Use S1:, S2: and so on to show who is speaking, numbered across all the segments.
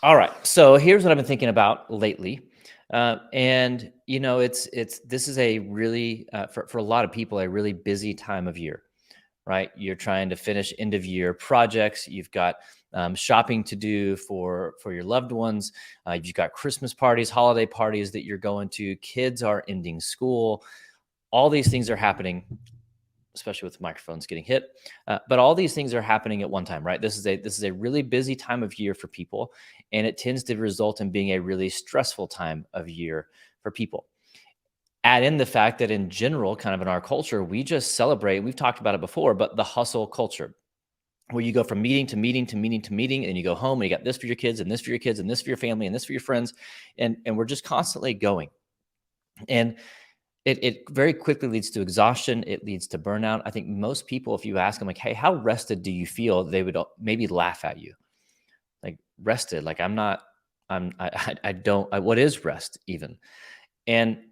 S1: All right. So here's what I've been thinking about lately. And it's this is a really for a lot of people a really busy time of year, right? You're trying to finish end of year projects. You've got shopping to do for your loved ones. You've got Christmas parties, holiday parties that you're going to. Kids are ending school. All these things are happening, especially with microphones getting hit. But all these things are happening at one time, right? This is a really busy time of year for people, and it tends to result in being a really stressful time of year for people. Add in the fact that in general, kind of in our culture, we just celebrate. We've talked about it before, but the hustle culture, where you go from meeting to meeting to meeting to meeting, and you go home and you got this for your kids, and this for your kids, and this for your family, and this for your friends, and we're just constantly going. And it very quickly leads to exhaustion. It leads to burnout. I think most people, if you ask them like, "Hey, how rested do you feel?" They would maybe laugh at you. Like, rested? Like, I'm not. I don't. What is rest even? And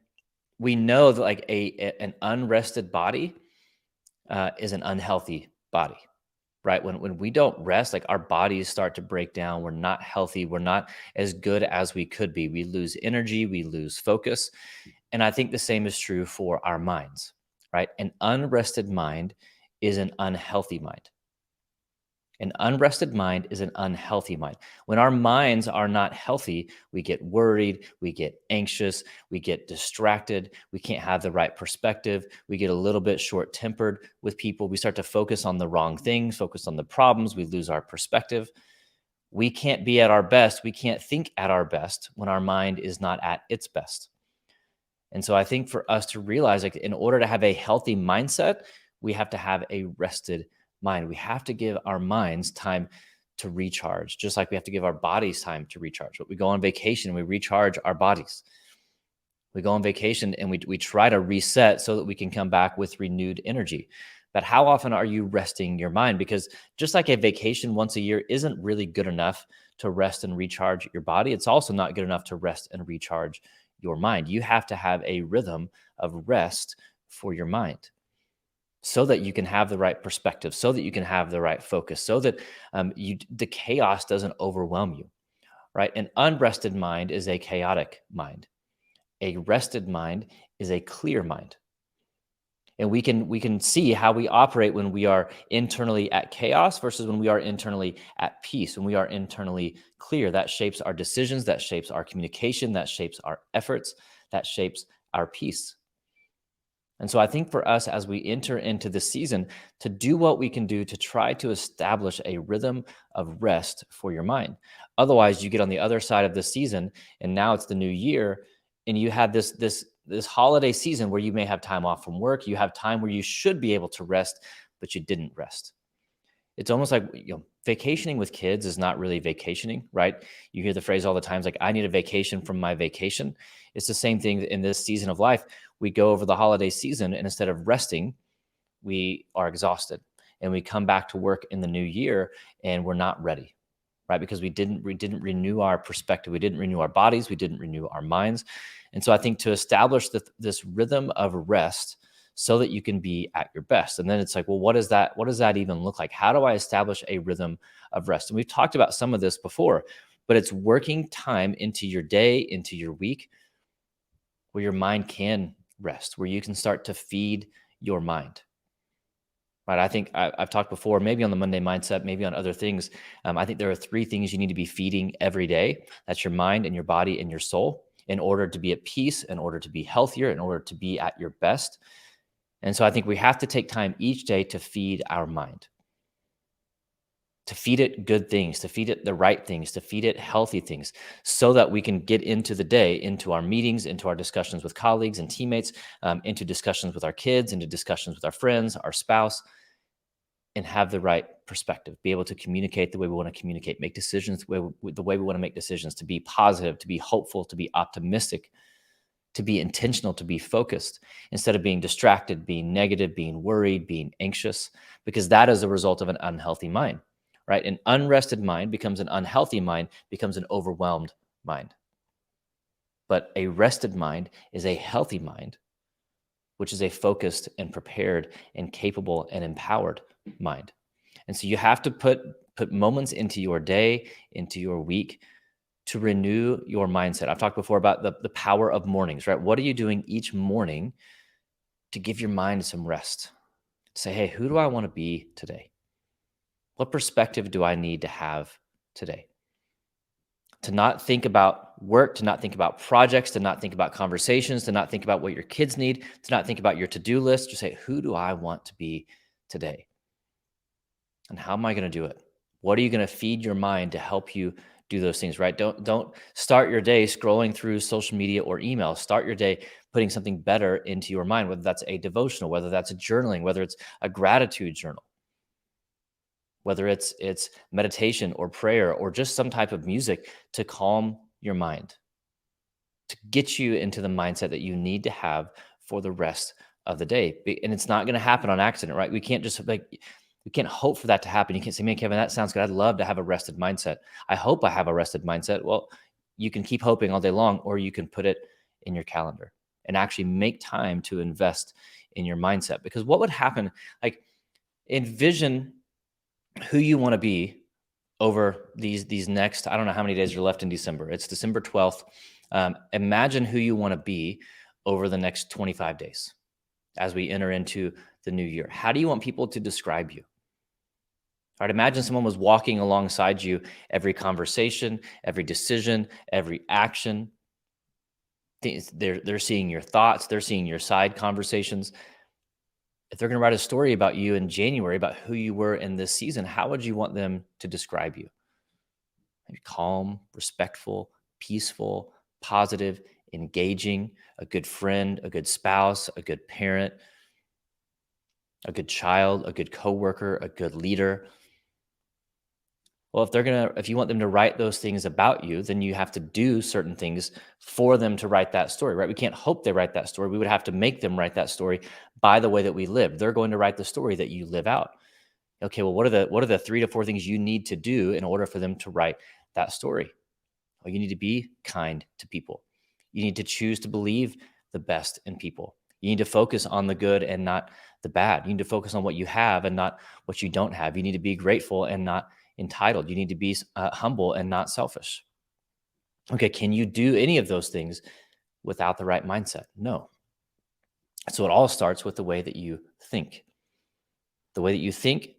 S1: we know that like an unrested body is an unhealthy body, right? When we don't rest, like our bodies start to break down. We're not healthy. We're not as good as we could be. We lose energy. We lose focus. And I think the same is true for our minds, right? An unrested mind is an unhealthy mind. An unrested mind is an unhealthy mind. When our minds are not healthy, we get worried, we get anxious, we get distracted, we can't have the right perspective, we get a little bit short tempered with people, we start to focus on the wrong things, focus on the problems, we lose our perspective. We can't be at our best, we can't think at our best when our mind is not at its best. And so I think for us to realize, like, in order to have a healthy mindset, we have to have a rested mind. We have to give our minds time to recharge, just like we have to give our bodies time to recharge. But we go on vacation, we recharge our bodies. We go on vacation and we try to reset so that we can come back with renewed energy. But how often are you resting your mind? Because just like a vacation once a year isn't really good enough to rest and recharge your body, it's also not good enough to rest and recharge your mind. You have to have a rhythm of rest for your mind so that you can have the right perspective, so that you can have the right focus, so that the chaos doesn't overwhelm you, right? An unrested mind is a chaotic mind. A rested mind is a clear mind. And we can see how we operate when we are internally at chaos versus when we are internally at peace, when we are internally clear. That shapes our decisions, that shapes our communication, that shapes our efforts, that shapes our peace. And so I think for us, as we enter into the season, to do what we can do to try to establish a rhythm of rest for your mind. Otherwise, you get on the other side of the season, and now it's the new year, and you have this holiday season where you may have time off from work. You have time where you should be able to rest, but you didn't rest. It's almost like, vacationing with kids is not really vacationing, right? You hear the phrase all the times, like, I need a vacation from my vacation. It's the same thing in this season of life. We go over the holiday season, and instead of resting, we are exhausted, and we come back to work in the new year and we're not ready, right? Because we didn't renew our perspective. We didn't renew our bodies. We didn't renew our minds. And so I think to establish this rhythm of rest so that you can be at your best. And then it's like, well, what does that even look like? How do I establish a rhythm of rest? And we've talked about some of this before, but it's working time into your day, into your week, where your mind can rest, where you can start to feed your mind. Right. I think I've talked before, maybe on the Monday mindset, maybe on other things. I think there are three things you need to be feeding every day. That's your mind and your body and your soul, in order to be at peace, in order to be healthier, in order to be at your best. And so I think we have to take time each day to feed our mind, to feed it good things, to feed it the right things, to feed it healthy things, so that we can get into the day, into our meetings, into our discussions with colleagues and teammates, into discussions with our kids, into discussions with our friends, our spouse, and have the right perspective, be able to communicate the way we want to communicate, make decisions the way we want to make decisions, to be positive, to be hopeful, to be optimistic, to be intentional, to be focused, instead of being distracted, being negative, being worried, being anxious, because that is a result of an unhealthy mind, right? An unrested mind becomes an unhealthy mind, becomes an overwhelmed mind. But a rested mind is a healthy mind, which is a focused and prepared and capable and empowered mind. And so you have to put moments into your day, into your week, to renew your mindset. I've talked before about the power of mornings, right? What are you doing each morning to give your mind some rest? Say, hey, who do I want to be today? What perspective do I need to have today? To not think about work, to not think about projects, to not think about conversations, to not think about what your kids need, to not think about your to-do list. Just say, who do I want to be today? And how am I going to do it? What are you going to feed your mind to help you do those things, right? Don't start your day scrolling through social media or email. Start your day putting something better into your mind, whether that's a devotional, whether that's a journaling, whether it's a gratitude journal, whether it's meditation or prayer or just some type of music to calm your mind, to get you into the mindset that you need to have for the rest of the day. And it's not going to happen on accident, right? We can't just we can't hope for that to happen. You can't say, man, Kevin, that sounds good. I'd love to have a rested mindset. I hope I have a rested mindset. Well, you can keep hoping all day long, or you can put it in your calendar and actually make time to invest in your mindset. Because what would happen, like, envision who you want to be over these next, I don't know how many days are left in December. It's December 12th. Imagine who you want to be over the next 25 days as we enter into the new year. How do you want people to describe you? All right, imagine someone was walking alongside you every conversation, every decision, every action. They're seeing your thoughts. They're seeing your side conversations. If they're going to write a story about you in January, about who you were in this season, how would you want them to describe you? Maybe calm, respectful, peaceful, positive, engaging, a good friend, a good spouse, a good parent, a good child, a good coworker, a good leader. Well, if you want them to write those things about you, then you have to do certain things for them to write that story, right? We can't hope they write that story. We would have to make them write that story by the way that we live. They're going to write the story that you live out. Okay, well, what are the 3 to 4 things you need to do in order for them to write that story? Well, you need to be kind to people. You need to choose to believe the best in people. You need to focus on the good and not the bad. You need to focus on what you have and not what you don't have. You need to be grateful and not entitled. You need to be humble and not selfish. Okay, can you do any of those things without the right mindset? No. So it all starts with the way that you think. The way that you think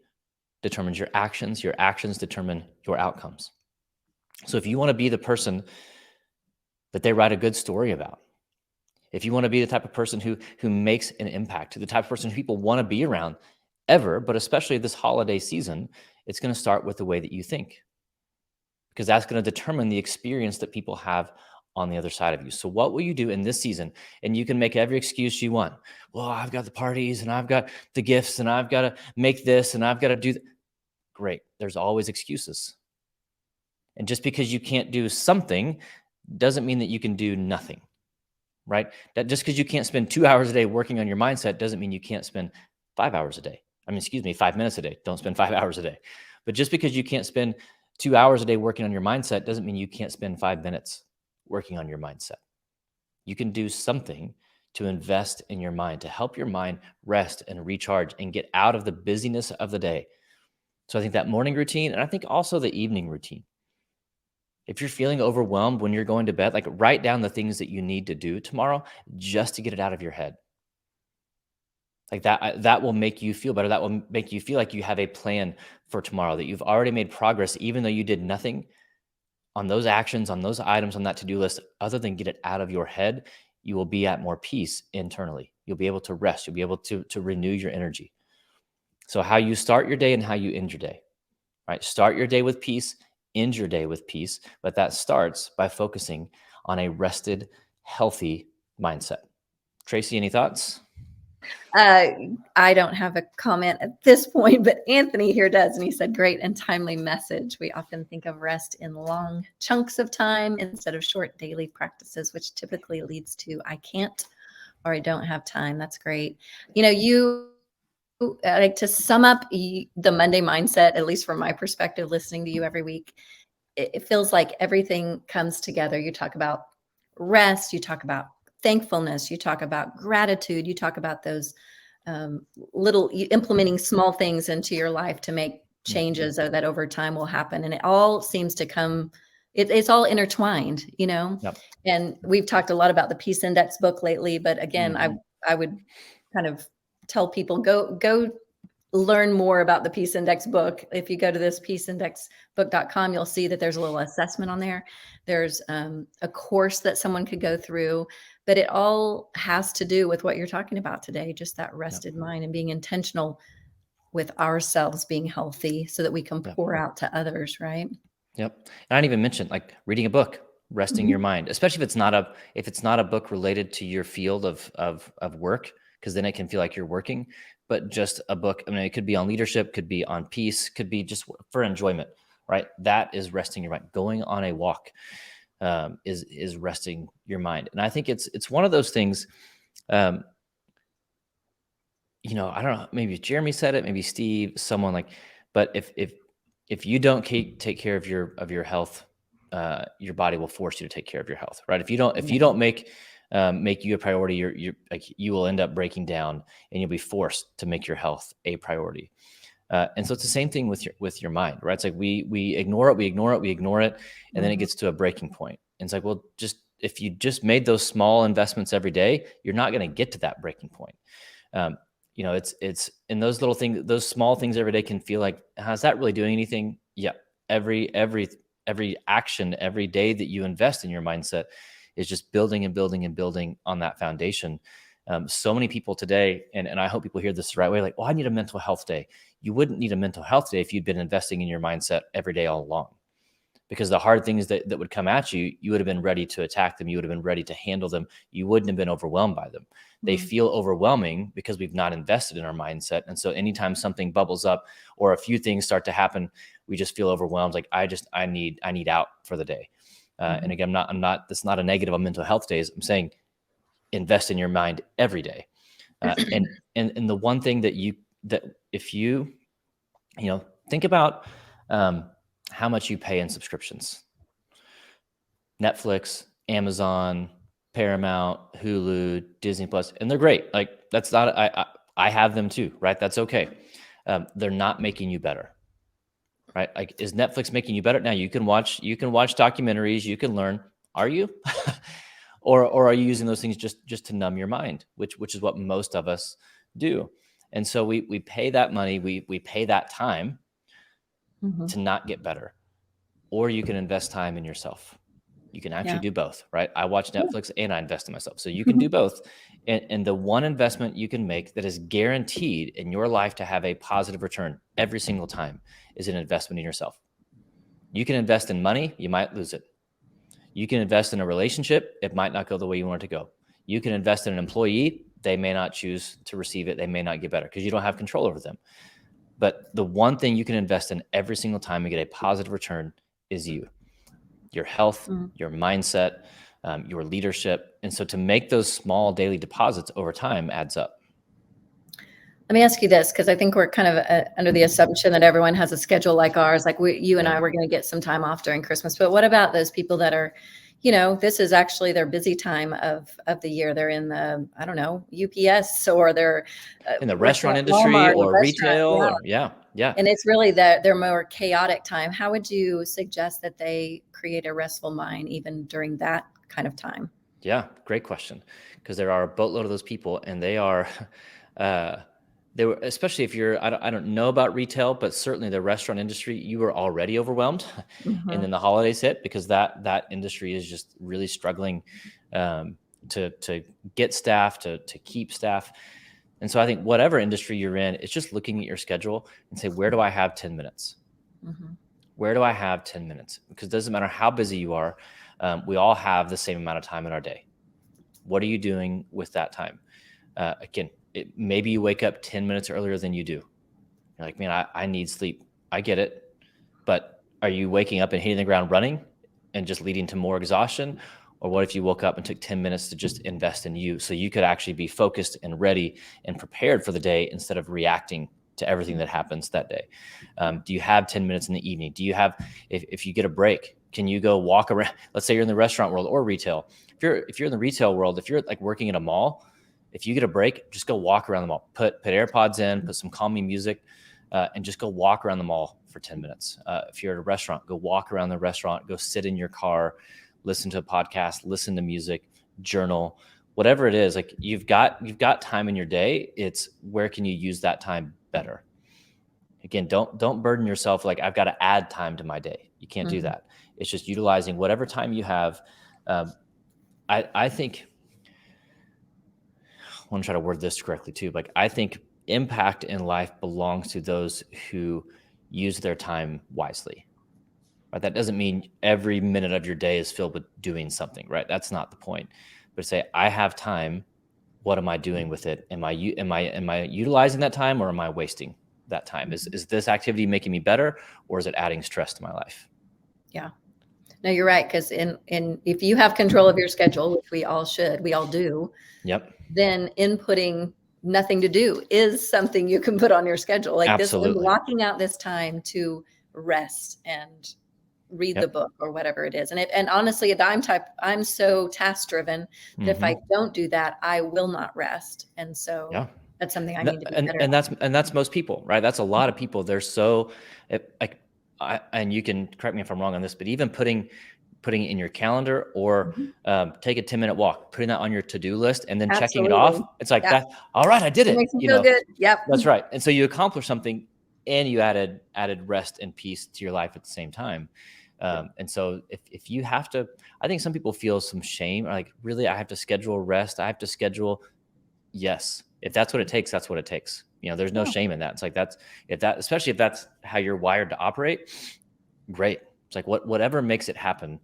S1: determines your actions. Your actions determine your outcomes. So if you want to be the person that they write a good story about, if you want to be the type of person who makes an impact, the type of person who people want to be around ever, but especially this holiday season, it's going to start with the way that you think, because that's going to determine the experience that people have on the other side of you. So what will you do in this season? And you can make every excuse you want. Well, I've got the parties and I've got the gifts and I've got to make this and I've got to do that. Great. There's always excuses. And just because you can't do something doesn't mean that you can do nothing, right? That just because you can't spend 2 hours a day working on your mindset doesn't mean you can't spend 5 hours a day. 5 minutes a day. Don't spend 5 hours a day. But just because you can't spend 2 hours a day working on your mindset doesn't mean you can't spend 5 minutes working on your mindset. You can do something to invest in your mind, to help your mind rest and recharge and get out of the busyness of the day. So I think that morning routine, and I think also the evening routine. If you're feeling overwhelmed when you're going to bed, like, write down the things that you need to do tomorrow just to get it out of your head. Like that will make you feel better. That will make you feel like you have a plan for tomorrow, that you've already made progress, even though you did nothing on those actions, on those items on that to-do list, other than get it out of your head. You will be at more peace internally. You'll be able to rest. You'll be able to renew your energy. So how you start your day and how you end your day, right? Start your day with peace, end your day with peace, but that starts by focusing on a rested, healthy mindset. Tracy, any thoughts?
S2: I don't have a comment at this point, but Anthony here does. And he said, great and timely message. We often think of rest in long chunks of time instead of short daily practices, which typically leads to I can't or I don't have time. That's great. You like to sum up the Monday mindset, at least from my perspective, listening to you every week, it feels like everything comes together. You talk about rest, you talk about thankfulness, you talk about gratitude, you talk about those implementing small things into your life to make changes that over time will happen. And it all seems to come it's all intertwined, you know?
S1: Yep.
S2: And we've talked a lot about the Peace Index book lately, but again,
S1: Mhm.
S2: I would kind of tell people, go learn more about the Peace Index book. If you go to this peaceindexbook.com, you'll see that there's a little assessment on there. There's a course that someone could go through, but it all has to do with what you're talking about today, just that
S1: Yep.
S2: rested mind and being intentional with ourselves being healthy so that we can
S1: Yep.
S2: pour out to others, right?
S1: Yep. And I didn't even mention like reading a book, resting your
S2: Mhm.
S1: mind, especially if it's not a book related to your field of work, because then it can feel like you're working, but just a book. I mean, it could be on leadership, could be on peace, could be just for enjoyment, right? That is resting your mind. Going on a walk is resting your mind. And I think it's one of those things. Um, I don't know, maybe Jeremy said it, maybe Steve, someone like, but if you don't take care of your health, your body will force you to take care of your health, right? If you don't make you a priority, you're like you will end up breaking down, and you'll be forced to make your health a priority. And so it's the same thing with your mind, right? It's like we ignore it, and then it
S2: Mhm.
S1: gets to a breaking point. And it's like, well, just if you just made those small investments every day, you're not going to get to that breaking point. Um, it's in those little things, those small things every day can feel like, is that really doing anything? Yeah. Every action, every day that you invest in your mindset is just building and building and building on that foundation. So many people today, and I hope people hear this the right way, like, well, I need a mental health day. You wouldn't need a mental health day if you'd been investing in your mindset every day all along, because the hard things that would come at you, you would have been ready to attack them. You would have been ready to handle them. You wouldn't have been overwhelmed by them. They
S2: Mhm.
S1: feel overwhelming because we've not invested in our mindset. And so anytime something bubbles up or a few things start to happen, we just feel overwhelmed. Like I need out for the day. And
S2: Mhm.
S1: again, that's not a negative on mental health days. I'm saying invest in your mind every day. And the one thing that if think about how much you pay in subscriptions. Netflix, Amazon, Paramount, Hulu, Disney Plus, and they're great. Like that's not I have them too, right? That's okay. They're not making you better, right? Like, is Netflix making you better? Now you can watch documentaries, you can learn. Are you, or are you using those things just to numb your mind, which is what most of us do? And so we pay that money, we pay that time
S2: Mhm.
S1: to not get better, or you can invest time in yourself. You can actually
S2: Yeah.
S1: do both, right? I watch
S2: Yeah.
S1: Netflix and I invest in myself. So you can do both. And the one investment you can make that is guaranteed in your life to have a positive return every single time is an investment in yourself. You can invest in money, you might lose it. You can invest in a relationship, it might not go the way you want it to go. You can invest in an employee, they may not choose to receive it, they may not get better because you don't have control over them. But the one thing you can invest in every single time and get a positive return is your health,
S2: Mm.
S1: your mindset, your leadership. And so to make those small daily deposits over time adds up.
S2: Let me ask you this, because I think we're kind of under the assumption that everyone has a schedule like ours. Like you and
S1: Yeah.
S2: I were going to get some time off during Christmas, but what about those people that are, this is actually their busy time of the year. They're in the, I don't know, UPS, or they're
S1: In the
S2: working
S1: restaurant
S2: at
S1: industry
S2: Walmart or
S1: or
S2: restaurant.
S1: retail,
S2: Yeah.
S1: or yeah.
S2: And it's really their more chaotic time. How would you suggest that they create a restful mind even during that kind of time?
S1: Yeah, great question. Because there are a boatload of those people, and they are, uh, they were, especially if you're, I don't know about retail, but certainly the restaurant industry, you were already overwhelmed, and then
S2: Mhm.
S1: the holidays hit because that industry is just really struggling um, to get staff, to keep staff. And so I think whatever industry you're in, it's just looking at your schedule and say, where do I have 10 minutes?
S2: Mhm.
S1: Where do I have 10 minutes? Because it doesn't matter how busy you are, we all have the same amount of time in our day. What are you doing with that time? Again, maybe you wake up 10 minutes earlier than you do. You're like, man, I need sleep. I get it. But are you waking up and hitting the ground running and just leading to more exhaustion? Or what if you woke up and took 10 minutes to just invest in you so you could actually be focused and ready and prepared for the day instead of reacting to everything that happens that day? Do you have 10 minutes in the evening? Do you have, if you get a break, can you go walk around? Let's say you're in the restaurant world or retail. If you're in the retail world, if you're like working in a mall, if you get a break, just go walk around the mall, put AirPods in, put some calming music, and just go walk around the mall for 10 minutes. If you're at a restaurant, go walk around the restaurant, go sit in your car, listen to a podcast, listen to music, journal, whatever it is. Like you've got time in your day. It's where can you use that time better? Again, don't burden yourself like I've got to add time to my day. You can't do that. It's just utilizing whatever time you have. I think I want to try to word this correctly too. Like I think impact in life belongs to those who use their time wisely. Right? That doesn't mean every minute of your day is filled with doing something, right? That's not the point. But say, I have time. What am I doing with it? Am I utilizing that time, or am I wasting that time? Is this activity making me better, or is it adding stress to my life?
S2: Yeah. No, you're right. Because if you have control of your schedule, which we all should, we all do.
S1: Yep.
S2: Then inputting nothing to do is something you can put on your schedule. Like
S1: Absolutely.
S2: this, blocking out this time to rest and read the book or whatever it is. And honestly, I'm so task driven that if I don't do that, I will not rest. And so that's something I need to be better at.
S1: And that's most people, right? That's a lot of people. They're so like, and you can correct me if I'm wrong on this, but even putting it in your calendar or take a 10-minute walk, putting that on your to-do list and then checking it off. It's like that. All right, I did it.
S2: Makes me feel good. Yep.
S1: That's right. And so you accomplished something and you added rest and peace to your life at the same time. And so if you have to, I think some people feel some shame, or like, really, I have to schedule rest. I have to schedule. Yes. If that's what it takes, that's what it takes. There's no shame in that. It's like, especially if that's how you're wired to operate. Great. It's like whatever makes it happen.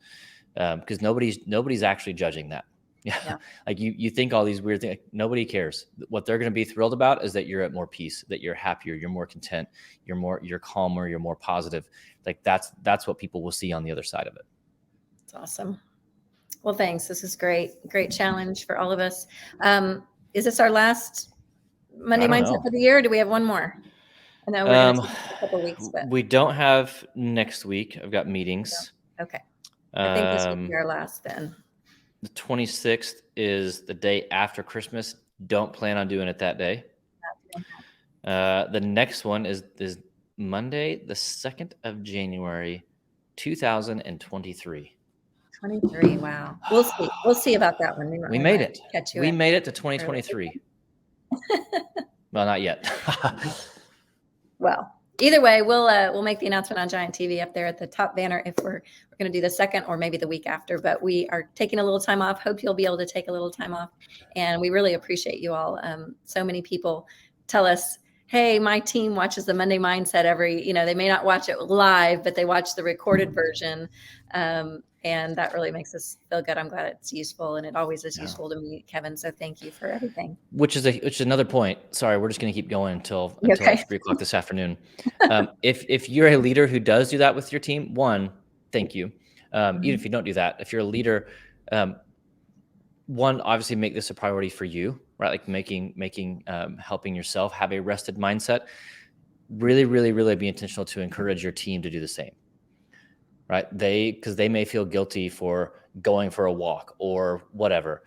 S1: Because nobody's actually judging that. Yeah. Like you think all these weird things, like, nobody cares. What they're going to be thrilled about is that you're at more peace, that you're happier, you're more content, you're calmer, you're more positive. Like that's what people will see on the other side of it.
S2: That's awesome. Well, thanks. This is great challenge for all of us. Is this our last Monday Mindset for the year? Or do we have one more? I know we're going to take a couple weeks, but
S1: we don't have next week. I've got meetings.
S2: Okay. I think this will be our last then.
S1: The 26th is the day after Christmas. Don't plan on doing it that day. The next one is Monday, the 2nd of January, 2023.
S2: 23. Wow. We'll see about that one.
S1: We made it. We made it to 2023. Well, not yet.
S2: Well, either way, we'll make the announcement on Giant TV up there at the top banner if we're going to do the 2nd or maybe the week after. But we are taking a little time off. Hope you'll be able to take a little time off. And we really appreciate you all. So many people tell us, hey, my team watches the Monday Mindset they may not watch it live, but they watch the recorded version. And that really makes us feel good. I'm glad it's useful, and it always is useful to me, Kevin. So thank you for everything.
S1: Which is another point. Sorry, we're just going to keep going until 3:00 this afternoon. If you're a leader who does do that with your team, one, thank you. Even if you don't do that, if you're a leader, one, obviously make this a priority for you, right? Like making helping yourself have a rested mindset. Really, really, really be intentional to encourage your team to do the same. Right? Because they may feel guilty for going for a walk or whatever.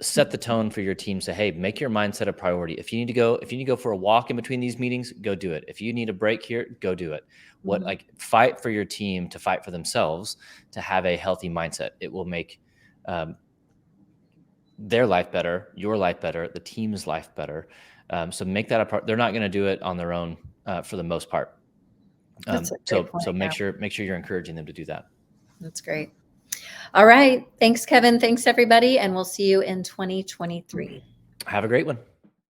S1: Set the tone for your team. Say, hey, make your mindset a priority. If you need to go for a walk in between these meetings, go do it. If you need a break here, go do it. Fight for your team to fight for themselves to have a healthy mindset. It will make their life better, your life better, the team's life better. So make that a part. They're not going to do it on their own for the most part. So make sure you're encouraging them to do that.
S2: That's great. All right. Thanks, Kevin. Thanks, everybody. And we'll see you in 2023.
S1: Have a great one.